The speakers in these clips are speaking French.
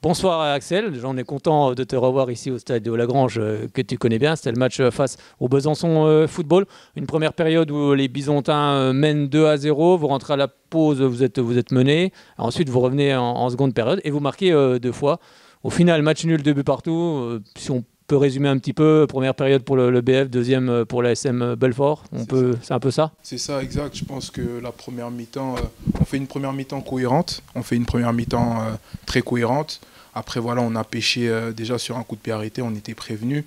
Bonsoir Axel, déjà on est content de te revoir ici au stade de Lagrange que tu connais bien. C'était le match face au Besançon Football. Une première période où les Bisontins mènent 2-0. Vous rentrez à la pause, vous êtes menés. Ensuite vous revenez en seconde période et vous marquez deux fois. Au final, match nul, deux buts partout. Si on peut résumer un petit peu, première période pour le BF, deuxième pour la SM Belfort. C'est un peu ça. C'est ça, exact. Je pense que la première mi-temps, on fait une première mi-temps cohérente. On fait une première mi-temps très cohérente. Après, voilà, on a pêché déjà sur un coup de pied arrêté. On était prévenus.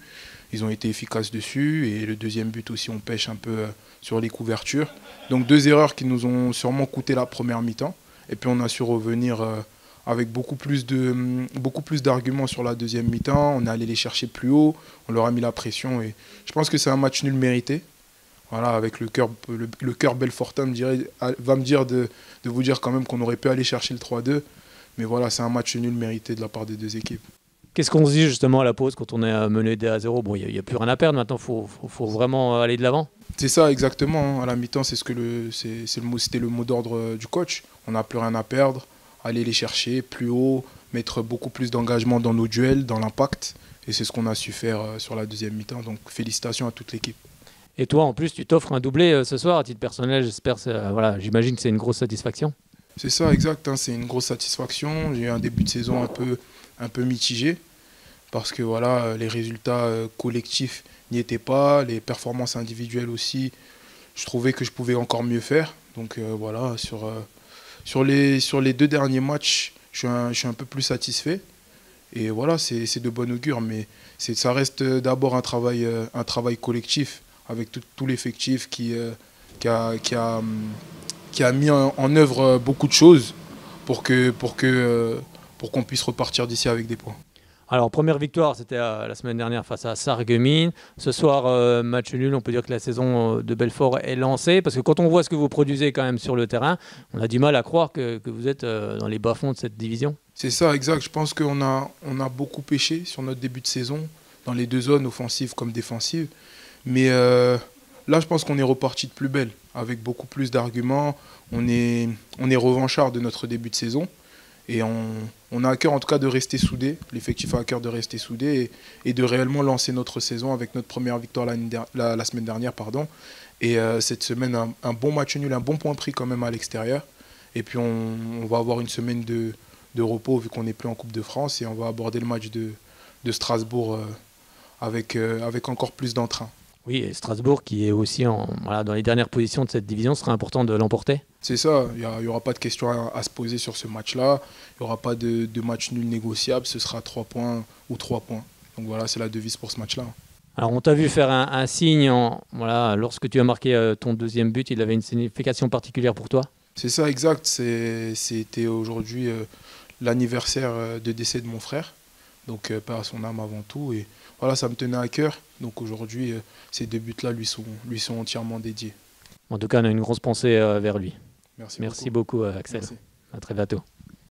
Ils ont été efficaces dessus. Et le deuxième but aussi, on pêche un peu sur les couvertures. Donc deux erreurs qui nous ont sûrement coûté la première mi-temps. Et puis on a su revenir avec beaucoup plus d'arguments sur la deuxième mi-temps. On est allé les chercher plus haut. On leur a mis la pression. Et je pense que c'est un match nul mérité. Voilà, avec le cœur belfortain va me dire de vous dire quand même qu'on aurait pu aller chercher le 3-2. Mais voilà, c'est un match nul mérité de la part des deux équipes. Qu'est-ce qu'on se dit justement à la pause quand on est mené 2-0? Bon, il n'y a plus rien à perdre maintenant, faut vraiment aller de l'avant. C'est ça exactement, hein. À la mi-temps, c'était le mot d'ordre du coach. On n'a plus rien à perdre, aller les chercher plus haut, mettre beaucoup plus d'engagement dans nos duels, dans l'impact. Et c'est ce qu'on a su faire sur la deuxième mi-temps. Donc félicitations à toute l'équipe. Et toi, en plus, tu t'offres un doublé ce soir à titre personnel. J'espère, voilà, j'imagine que c'est une grosse satisfaction. C'est ça, exact, hein. C'est une grosse satisfaction. J'ai eu un début de saison un peu mitigé parce que voilà, les résultats collectifs n'y étaient pas, les performances individuelles aussi. Je trouvais que je pouvais encore mieux faire. Donc voilà, sur les deux derniers matchs, je suis un peu plus satisfait. Et voilà, c'est de bon augure, mais ça reste d'abord un travail collectif avec tout l'effectif qui a mis en œuvre beaucoup de choses pour qu'on puisse repartir d'ici avec des points. Alors, première victoire, c'était la semaine dernière face à Sarreguemines. Ce soir, match nul, on peut dire que la saison de Belfort est lancée. Parce que quand on voit ce que vous produisez quand même sur le terrain, on a du mal à croire que vous êtes dans les bas-fonds de cette division. C'est ça, exact. Je pense qu'on a beaucoup pêché sur notre début de saison, dans les deux zones, offensives comme défensives. Mais là, je pense qu'on est reparti de plus belle, avec beaucoup plus d'arguments. On est revanchard de notre début de saison. Et on a à cœur en tout cas de rester soudés. L'effectif a à cœur de rester soudés et de réellement lancer notre saison avec notre première victoire la semaine dernière. Et cette semaine, un bon match nul, un bon point pris quand même à l'extérieur. Et puis on va avoir une semaine de repos vu qu'on n'est plus en Coupe de France. Et on va aborder le match de Strasbourg avec encore plus d'entrain. Oui, et Strasbourg qui est aussi dans les dernières positions de cette division, ce sera important de l'emporter. C'est ça, il n'y aura pas de questions à se poser sur ce match-là. Il n'y aura pas de match nul négociable, ce sera 3 points ou 3 points. Donc voilà, c'est la devise pour ce match-là. Alors on t'a vu faire un signe, lorsque tu as marqué ton deuxième but, il avait une signification particulière pour toi? C'est ça, exact. C'était aujourd'hui l'anniversaire de décès de mon frère. Donc paix à son âme avant tout. Et voilà, ça me tenait à cœur. Donc aujourd'hui, ces deux buts-là lui sont entièrement dédiés. En tout cas, on a une grosse pensée vers lui. Merci Merci beaucoup Axel. Merci. À très bientôt.